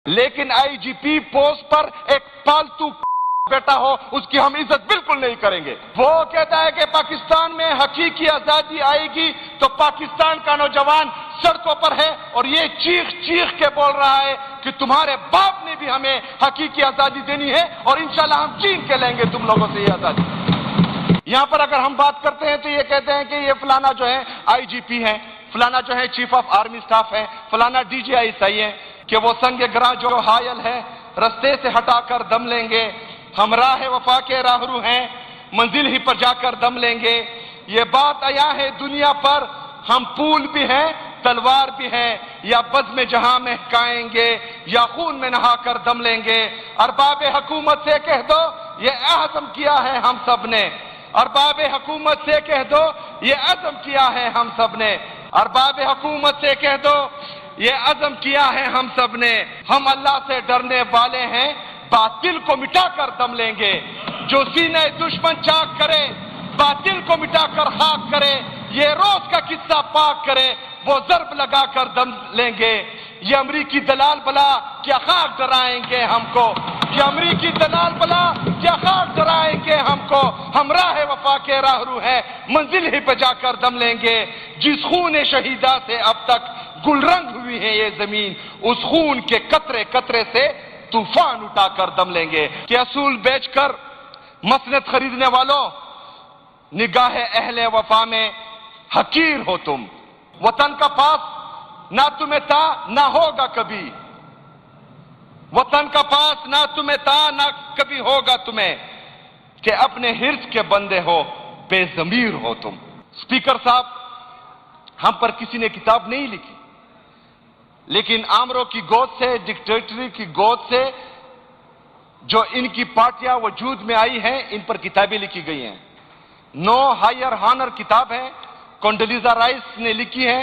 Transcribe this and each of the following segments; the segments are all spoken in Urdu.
لیکن آئی جی پی پوسٹ پر ایک پالتو بیٹا ہو اس کی ہم عزت بالکل نہیں کریں گے۔ وہ کہتا ہے کہ پاکستان میں حقیقی آزادی آئے گی تو پاکستان کا نوجوان سڑکوں پر ہے اور یہ چیخ چیخ کے بول رہا ہے کہ تمہارے باپ نے بھی ہمیں حقیقی آزادی دینی ہے اور انشاءاللہ ہم چھین کے لیں گے تم لوگوں سے یہ آزادی۔ یہاں پر اگر ہم بات کرتے ہیں تو یہ کہتے ہیں کہ یہ فلانا جو ہے آئی جی پی ہے، فلانا جو ہے چیف آف آرمی سٹاف ہے، فلانا ڈی جی آئی صحیح ہے کہ وہ سنگ گراں جو حائل ہے رستے سے ہٹا کر دم لیں گے، ہم راہ وفا کے راہرو ہیں منزل ہی پر جا کر دم لیں گے۔ یہ بات عیاں ہے دنیا پر، ہم پھول بھی ہیں تلوار بھی ہیں، یا بز میں جہاں مہکائیں گے یا خون میں نہا کر دم لیں گے۔ ارباب حکومت سے کہہ دو یہ عزم کیا ہے ہم سب نے، ارباب حکومت سے کہہ دو یہ عزم کیا ہے ہم سب نے، ارباب حکومت سے کہہ دو یہ عزم کیا ہے ہم سب نے۔ ہم اللہ سے ڈرنے والے ہیں، باطل کو مٹا کر دم لیں گے۔ جو سینے دشمن چاک کرے باطل کو مٹا کر خاک کرے، یہ روز کا قصہ پاک کرے وہ ضرب لگا کر دم لیں گے۔ یہ امریکی دلال بلا کیا خاک ڈرائیں گے ہم کو، یہ امریکی دلال بلا کیا خاک ڈرائیں گے ہم کو، ہم راہ وفا کے راہرو ہیں منزل ہی پہ جا کر دم لیں گے۔ جس خون شہیدہ سے اب تک گل رنگ ہوئی ہے یہ زمین، اس خون کے قطرے قطرے سے طوفان اٹھا کر دم لیں گے۔ کہ اصول بیچ کر مسند خریدنے والوں، نگاہ اہل وفا میں حقیر ہو تم۔ وطن کا پاس نہ تمہیں تھا نہ ہوگا کبھی، وطن کا پاس نہ تمہیں تھا نہ کبھی ہوگا تمہیں، کہ اپنے حرص کے بندے ہو بے ضمیر ہو تم۔ سپیکر صاحب، ہم پر کسی نے کتاب نہیں لکھی، لیکن آمروں کی گود سے، ڈکٹیٹری کی گود سے جو ان کی پارٹیاں وجود میں آئی ہیں ان پر کتابیں لکھی گئی ہیں۔ نو ہائر ہانر کتاب ہے، کونڈلیزا رائس نے لکھی ہے،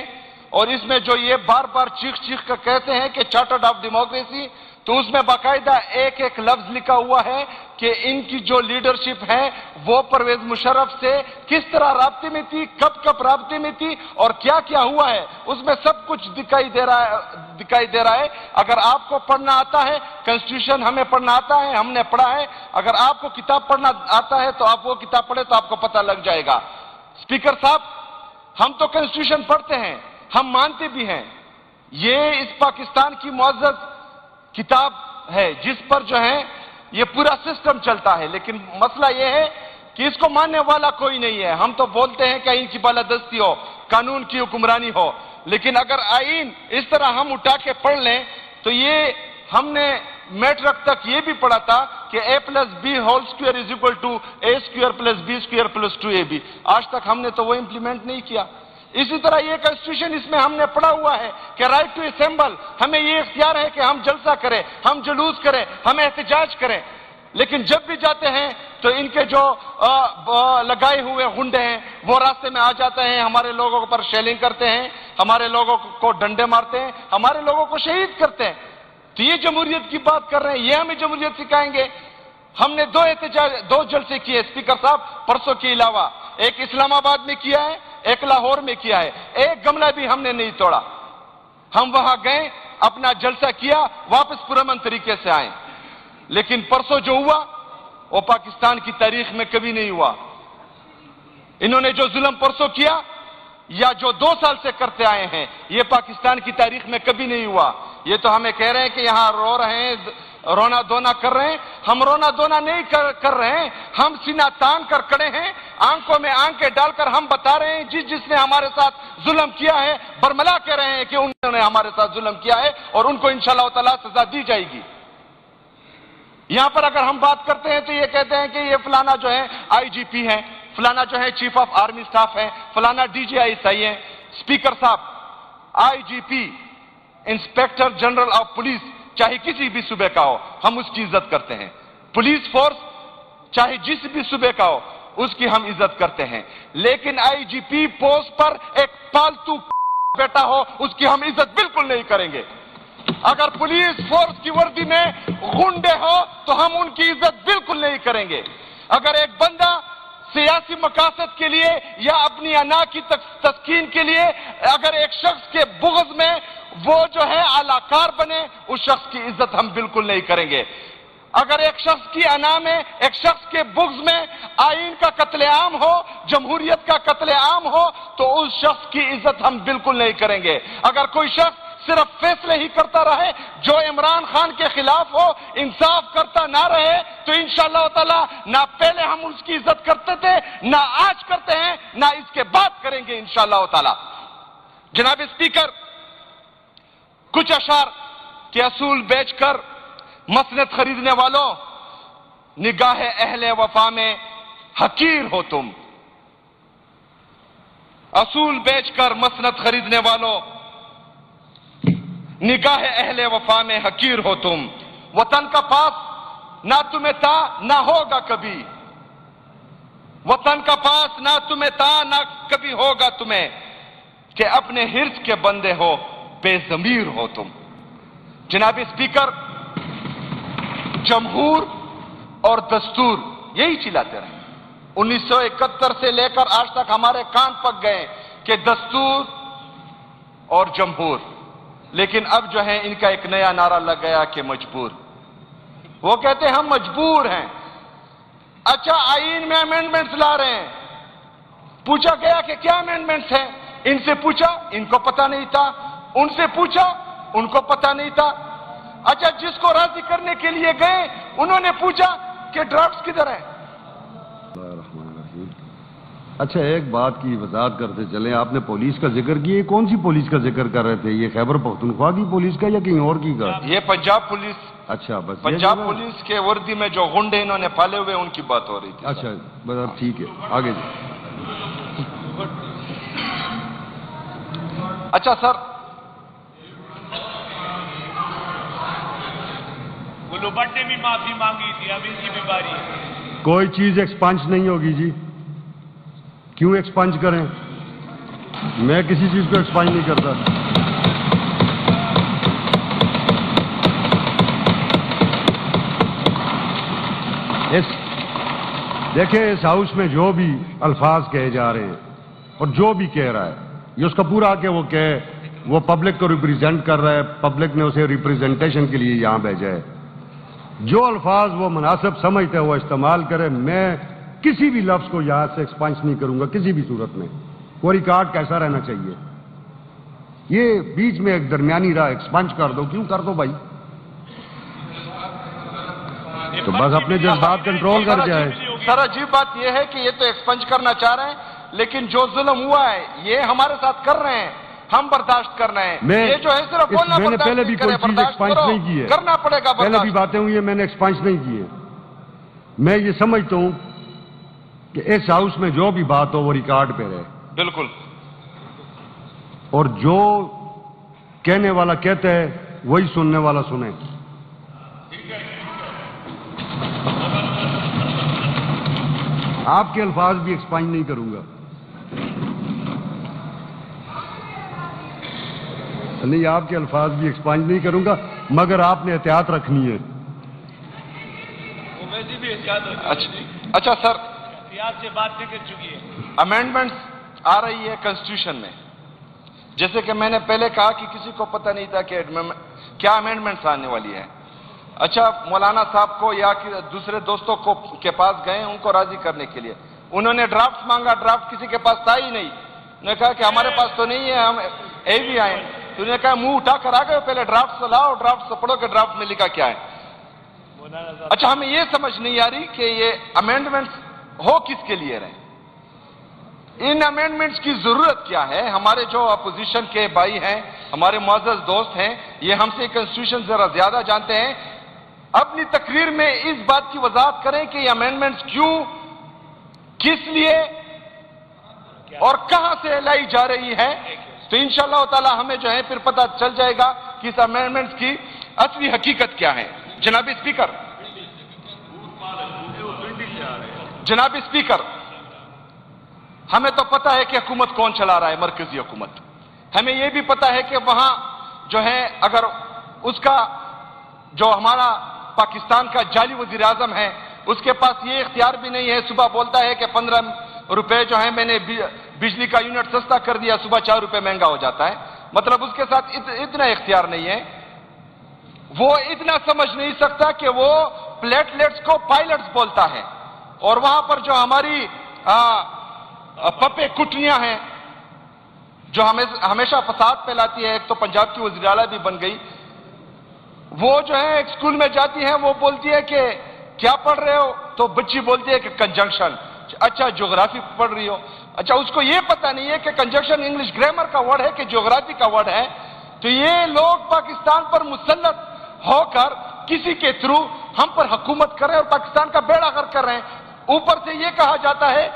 اور اس میں جو یہ بار بار چیخ چیخ کر کہتے ہیں کہ چارٹرڈ آف ڈیموکریسی، تو اس میں باقاعدہ ایک ایک لفظ لکھا ہوا ہے کہ ان کی جو لیڈرشپ ہے وہ پرویز مشرف سے کس طرح رابطے میں تھی، کب کب رابطے میں تھی اور کیا کیا ہوا ہے، اس میں سب کچھ دکھائی دے رہا ہے۔ اگر آپ کو پڑھنا آتا ہے، کنسٹیٹیوشن ہمیں پڑھنا آتا ہے، ہم نے پڑھا ہے، اگر آپ کو کتاب پڑھنا آتا ہے تو آپ وہ کتاب پڑھیں تو آپ کو پتہ لگ جائے گا۔ سپیکر صاحب، ہم تو کنسٹیٹیوشن پڑھتے ہیں، ہم مانتے بھی ہیں، یہ اس پاکستان کی معزز کتاب ہے جس پر جو ہے یہ پورا سسٹم چلتا ہے، لیکن مسئلہ یہ ہے کہ اس کو ماننے والا کوئی نہیں ہے۔ ہم تو بولتے ہیں کہ آئین کی بالادستی ہو، قانون کی حکمرانی ہو، لیکن اگر آئین اس طرح ہم اٹھا کے پڑھ لیں تو یہ ہم نے میٹرک تک یہ بھی پڑھا تھا کہ a+b² = a²+b² +2ab، آج تک ہم نے تو وہ امپلیمنٹ نہیں کیا۔ اسی طرح یہ کنسٹیٹیوشن اس میں ہم نے پڑھا ہوا ہے کہ رائٹ ٹو اسمبل، ہمیں یہ اختیار ہے کہ ہم جلسہ کریں، ہم جلوس کریں، ہم احتجاج کریں، لیکن جب بھی جاتے ہیں تو ان کے جو لگائے ہوئے غنڈے ہیں وہ راستے میں آ جاتے ہیں، ہمارے لوگوں پر شیلنگ کرتے ہیں، ہمارے لوگوں کو ڈنڈے مارتے ہیں، ہمارے لوگوں کو شہید کرتے ہیں۔ تو یہ جمہوریت کی بات کر رہے ہیں، یہ ہمیں جمہوریت سکھائیں گے؟ ہم نے دو جلسے کیے اسپیکر صاحب پرسوں کے علاوہ، ایک اسلام آباد میں کیا ہے، ایک لاہور میں کیا ہے، ایک گملہ بھی ہم نے نہیں توڑا۔ ہم وہاں گئے، اپنا جلسہ کیا، واپس پرامن طریقے سے آئے، لیکن پرسوں جو ہوا وہ پاکستان کی تاریخ میں کبھی نہیں ہوا۔ انہوں نے جو ظلم پرسوں کیا یا جو 2 سال سے کرتے آئے ہیں، یہ پاکستان کی تاریخ میں کبھی نہیں ہوا۔ یہ تو ہمیں کہہ رہے ہیں کہ یہاں رو رہے ہیں، رونا دھونا کر رہے ہیں، ہم رونا دھونا نہیں کر رہے ہیں، ہم سینہ تان کر کھڑے ہیں، آنکھوں میں آنکھیں ڈال کر ہم بتا رہے ہیں جس نے ہمارے ساتھ ظلم کیا ہے، برملا کہہ رہے ہیں کہ انہوں نے ہمارے ساتھ ظلم کیا ہے اور ان کو انشاءاللہ تعالی سزا دی جائے گی۔ یہاں پر اگر ہم بات کرتے ہیں تو یہ کہتے ہیں کہ یہ فلانا جو ہے آئی جی پی ہے، فلانا جو ہے چیف آف آرمی سٹاف ہے، فلانا ڈی جی آئی صحیح ہے۔ سپیکر صاحب، آئی جی پی انسپیکٹر جنرل آف پولیس چاہے کسی بھی صوبے کا ہو ہم اس کی عزت کرتے ہیں، پولیس فورس چاہے جس بھی صوبے کا ہو اس کی ہم عزت کرتے ہیں، لیکن آئی جی پی پوسٹ پر ایک پالتو بیٹا ہو اس کی ہم عزت بالکل نہیں کریں گے۔ اگر پولیس فورس کی وردی میں غنڈے ہو تو ہم ان کی عزت بالکل نہیں کریں گے۔ اگر ایک بندہ سیاسی مقاصد کے لیے یا اپنی انا کی تسکین کے لیے اگر ایک شخص کے بغض میں وہ جو ہے اعلی کار بنے، اس شخص کی عزت ہم بالکل نہیں کریں گے۔ اگر ایک شخص کی انا میں، ایک شخص کے بغض میں آئین کا قتل عام ہو، جمہوریت کا قتل عام ہو، تو اس شخص کی عزت ہم بالکل نہیں کریں گے۔ اگر کوئی شخص صرف فیصلے ہی کرتا رہے جو عمران خان کے خلاف ہو، انصاف کرتا نہ رہے، تو انشاءاللہ تعالی نہ پہلے ہم اس کی عزت کرتے تھے، نہ آج کرتے ہیں، نہ اس کے بعد کریں گے انشاءاللہ تعالی۔ جناب اسپیکر، کچھ اشعار کے اصول بیچ کر مسند خریدنے والوں، نگاہ اہل وفا میں حقیر ہو تم۔ اصول بیچ کر مسند خریدنے والوں، نگاہ اہل وفا میں حقیر ہو تم۔ وطن کا پاس نہ تمہیں تھا نہ ہوگا کبھی، وطن کا پاس نہ تمہیں تھا نہ کبھی ہوگا تمہیں، کہ اپنے حرص کے بندے ہو بے ضمیر ہو تم۔ جناب اسپیکر، جمہور اور دستور یہی چلاتے رہے۔ 1971 سے لے کر آج تک ہمارے کان پک گئے کہ دستور اور جمہور، لیکن اب جو ہے ان کا ایک نیا نعرہ لگ گیا کہ مجبور۔ وہ کہتے ہیں ہم مجبور ہیں۔ اچھا، آئین میں امینڈمنٹس لا رہے ہیں، پوچھا گیا کہ کیا امینڈمنٹس ہیں؟ ان سے پوچھا، ان کو پتہ نہیں تھا، ان سے پوچھا، ان کو پتہ نہیں تھا۔ اچھا، جس کو راضی کرنے کے لیے گئے انہوں نے پوچھا کہ ڈرافٹس کدھر ہیں؟ اچھا، ایک بات کی وضاحت کرتے چلیں، آپ نے پولیس کا ذکر کیا، یہ کون سی پولیس کا ذکر کر رہے تھے؟ یہ خیبر پختونخوا کی پولیس کا یا کہیں اور کی کا؟ یہ پنجاب پولیس۔ اچھا، بس پنجاب پولیس کے وردی میں جو غنڈے انہوں نے پالے ہوئے ان کی بات ہو رہی تھی۔ اچھا بس ٹھیک ہے، آگے جی۔ اچھا سر، گلوبٹ نے بھی معافی مانگی تھی، اب ان کی بھی باری ہے۔ کوئی چیز ایکسپنج نہیں ہوگی جی، کیوں ایکسپنج کریں؟ میں کسی چیز کو ایکسپنج نہیں کرتا۔ دیکھیں، اس ہاؤس میں جو بھی الفاظ کہے جا رہے ہیں اور جو بھی کہہ رہا ہے، یہ اس کا پورا کہ وہ کہے، وہ پبلک کو ریپریزنٹ کر رہا ہے، پبلک نے اسے ریپریزنٹیشن کے لیے یہاں بھیجا ہے۔ جو الفاظ وہ مناسب سمجھتے ہیں وہ استعمال کرے۔ میں کسی بھی لفظ کو یہاں سے ایکسپنج نہیں کروں گا کسی بھی صورت میں۔ وہ ریکارڈ کیسا رہنا چاہیے؟ یہ بیچ میں ایک درمیانی راہ ایکسپنج کر دو، کیوں کر دو بھائی؟ تو بس اپنے جذبات کنٹرول کر جائے۔ سر عجیب بات یہ ہے کہ یہ تو ایکسپنج کرنا چاہ رہے ہیں، لیکن جو ظلم ہوا ہے یہ ہمارے ساتھ کر رہے ہیں، ہم برداشت کر رہے ہیں۔ یہ جو ہے صرف بولنا میں نے پہلے بھی کوئی چیز ایکسپنج نہیں کی ہے، کرنا پڑے گا، پہلے بھی باتیں ہوئی ہیں، میں نے ایکسپنج نہیں کی ہے۔ میں یہ سمجھتا ہوں کہ اس ہاؤس میں جو بھی بات ہو وہ ریکارڈ پہ رہے، بالکل، اور جو کہنے والا کہتا ہے وہی سننے والا سنے۔ آپ کے الفاظ بھی ایکسپنج نہیں کروں گا، نہیں، آپ کے الفاظ بھی ایکسپنج نہیں کروں گا، مگر آپ نے احتیاط رکھنی ہے۔ اچھا سر، احتیاط سے بات نکل چکی ہے۔ امینڈمنٹس آ رہی ہے کنسٹیٹیوشن میں، جیسے کہ میں نے پہلے کہا کہ کسی کو پتہ نہیں تھا کہ کیا امینڈمنٹس آنے والی ہے۔ اچھا، مولانا صاحب کو یا دوسرے دوستوں کو کے پاس گئے ان کو راضی کرنے کے لیے، انہوں نے ڈرافٹ مانگا، ڈرافٹ کسی کے پاس تھا ہی نہیں۔ انہوں نے کہا کہ ہمارے پاس تو نہیں ہے، ہم اے بھی آئے۔ تو انہوں نے کہا منہ اٹھا کر آ گئے، پہلے ڈرافٹ سے لاؤ، ڈرافٹ سے پڑھو کہ ڈرافٹ میں لکھا کیا ہے۔ اچھا، ہمیں یہ سمجھ نہیں آ رہی کہ یہ امینڈمنٹس ہو کس کے لیے رہے، ان امینڈمنٹس کی ضرورت کیا ہے؟ ہمارے جو اپوزیشن کے بھائی ہیں، ہمارے معزز دوست ہیں، یہ ہم سے کنسٹیٹیوشن ذرا زیادہ جانتے ہیں، اپنی تقریر میں اس بات کی وضاحت کریں کہ یہ امینڈمنٹس کیوں، کس لیے اور کہاں سے لائی جا رہی ہے، تو انشاءاللہ تعالی ہمیں جو ہے پھر پتہ چل جائے گا کہ اس امینڈمنٹس کی اصلی حقیقت کیا ہے۔ جناب اسپیکر، جناب اسپیکر، ہمیں تو پتہ ہے کہ حکومت کون چلا رہا ہے، مرکزی حکومت۔ ہمیں یہ بھی پتہ ہے کہ وہاں جو ہے اگر اس کا جو ہمارا پاکستان کا جعلی وزیر اعظم ہے اس کے پاس یہ اختیار بھی نہیں ہے. صبح بولتا ہے کہ 15 روپے جو ہے میں نے بجلی کا یونٹ سستا کر دیا, صبح 4 روپے مہنگا ہو جاتا ہے. مطلب اس کے ساتھ اتنا اختیار نہیں ہے. وہ اتنا سمجھ نہیں سکتا کہ وہ پلیٹلیٹس کو پائلٹس بولتا ہے. اور وہاں پر جو ہماری پپے کٹنیاں ہیں جو ہمیشہ فساد پھیلاتی ہے, ایک تو پنجاب کی وزیر اعلیٰ بھی بن گئی, وہ جو ہے ایک اسکول میں جاتی ہیں, وہ بولتی ہے کہ کیا پڑھ رہے ہو, تو بچی بولتی ہے کہ کنجنکشن. اچھا جغرافی پڑھ رہی ہو. اچھا اس کو یہ پتہ نہیں ہے کہ کنجنکشن انگلش گرامر کا ورڈ ہے کہ جغرافی کا ورڈ ہے. تو یہ لوگ پاکستان پر مسلط ہو کر کسی کے تھرو ہم پر حکومت کر رہے ہیں اور پاکستان کا بیڑا غرق کر رہے ہیں. اوپر سے یہ کہا جاتا ہے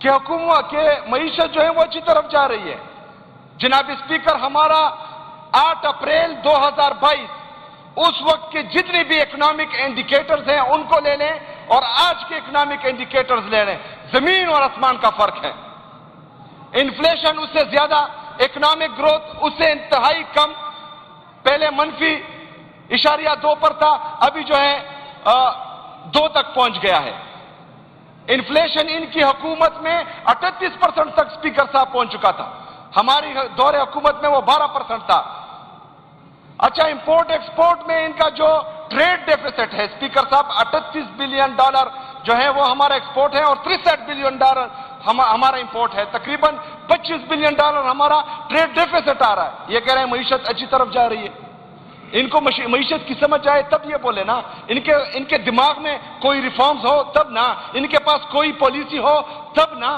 کہ حکومت کے معیشت جو ہے وہ اچھی طرف جا رہی ہے. جناب اسپیکر, ہمارا 8 اپریل 2022 اس وقت کے جتنے بھی اکنامک انڈیکیٹرز ہیں ان کو لے لیں اور آج کے اکنامک انڈیکیٹرز لے لیں, زمین اور آسمان کا فرق ہے. انفلیشن اس سے زیادہ, اکنامک گروتھ اس سے انتہائی کم. پہلے -0.2 پر تھا, ابھی جو ہے 2 تک پہنچ گیا ہے. انفلیشن ان کی حکومت میں 38% تک اسپیکر صاحب پہنچ چکا تھا, ہماری دور حکومت میں وہ 12% تھا. اچھا امپورٹ ایکسپورٹ میں ان کا جو ٹریڈ ڈیفیسٹ ہے اسپیکر صاحب, $38 بلین جو ہے وہ ہمارا ایکسپورٹ ہے اور $63 بلین ہمارا امپورٹ ہے. تقریباً $25 بلین ہمارا ٹریڈ ڈیفیسٹ آ رہا ہے. یہ کہہ رہے ہیں معیشت اچھی طرف جا رہی ہے. ان کو معیشت کی سمجھ آئے تب یہ بولے نا, ان کے دماغ میں کوئی ریفارمز ہو تب نا, ان کے پاس کوئی پالیسی ہو تب نا.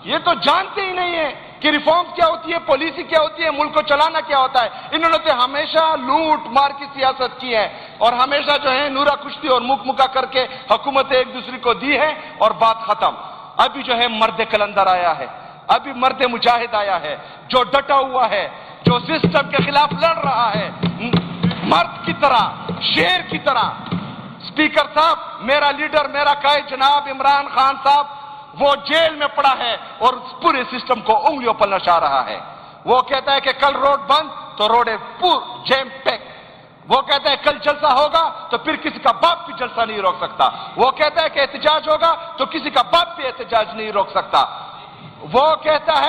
یہ تو جانتے ہی نہیں ہے کہ ریفارمز کیا ہوتی ہے, پالیسی کیا ہوتی ہے, ملک کو چلانا کیا ہوتا ہے. انہوں نے تو ہمیشہ لوٹ مار کی سیاست کی ہے اور ہمیشہ جو ہے نورا کشتی اور مکہ کر کے حکومت ایک دوسرے کو دی ہے اور بات ختم. ابھی جو ہے مرد کلندر آیا ہے, ابھی مرد مجاہد آیا ہے جو ڈٹا ہوا ہے, جو سسٹم کے خلاف لڑ رہا ہے, مرد کی طرح, شیر کی طرح. اسپیکر صاحب, میرا لیڈر, میرا قائد جناب عمران خان صاحب وہ جیل میں پڑا ہے اور پورے سسٹم کو انگلیوں پر نچا رہا ہے. وہ کہتا ہے کہ کل روڈ بند تو روڈ جیم پیک. وہ کہتا ہے کل جلسہ ہوگا تو پھر کسی کا باپ بھی جلسہ نہیں روک سکتا. وہ کہتا ہے کہ احتجاج ہوگا تو کسی کا باپ بھی احتجاج نہیں روک سکتا. وہ کہتا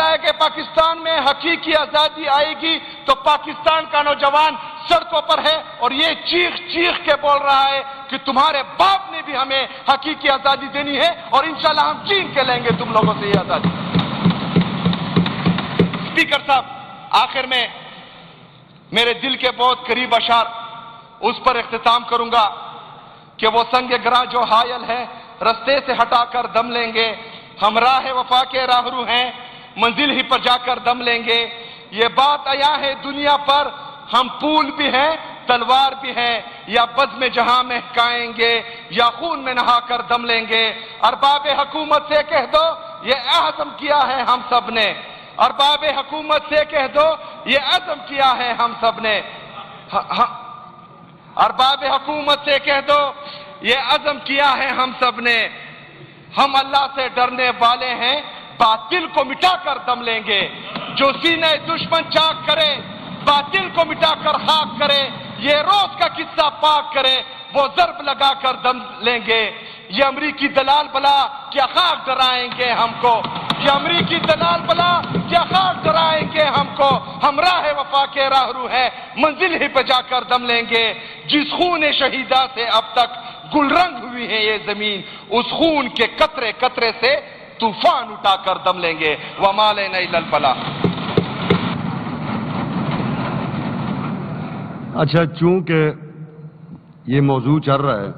ہے کہ پاکستان میں حقیقی آزادی آئے گی تو پاکستان کا نوجوان سڑکوں پر ہے اور یہ چیخ کے بول رہا ہے کہ تمہارے باپ نے بھی ہمیں حقیقی آزادی دینی ہے اور انشاءاللہ ہم چھین کے لیں گے تم لوگوں سے یہ آزادی. اسپیکر صاحب, آخر میں میرے دل کے بہت قریب اشعار اس پر اختتام کروں گا کہ وہ سنگ گراں جو حائل ہے رستے سے ہٹا کر دم لیں گے. ہم راہ وفا کے راہرو ہیں, منزل ہی پر جا کر دم لیں گے. یہ بات عیاں ہے دنیا پر, ہم پھول بھی ہیں تلوار بھی ہیں, یا بز میں جہاں مہکائیں گے یا خون میں نہا کر دم لیں گے. ارباب حکومت سے کہہ دو یہ عزم کیا ہے ہم سب نے. ارباب حکومت سے کہہ دو یہ عزم کیا ہے ہم سب نے. ارباب حکومت سے کہہ دو یہ عزم کیا ہے ہم سب نے. ہم اللہ سے ڈرنے والے ہیں, باطل کو مٹا کر دم لیں گے. جو سینے دشمن چاک کرے, باطل کو مٹا کر خاک کرے, یہ روز کا قصہ پاک کرے, وہ ضرب لگا کر دم لیں گے. یہ امریکی دلال بلا کیا خاک ڈرائیں گے ہم کو, یہ امریکی دلال بلا کیا خاک ڈرائیں گے ہم کو. ہم راہ وفا کے راہرو ہیں, منزل ہی پہ جا کر دم لیں گے. جس خون شہیدہ سے اب تک گل رنگ ہوئی ہے یہ زمین, اس خون کے قطرے قطرے سے طوفان اٹھا کر دم لیں گے. وما لینا الا البلاغ. اچھا, چونکہ یہ موضوع چل رہا ہے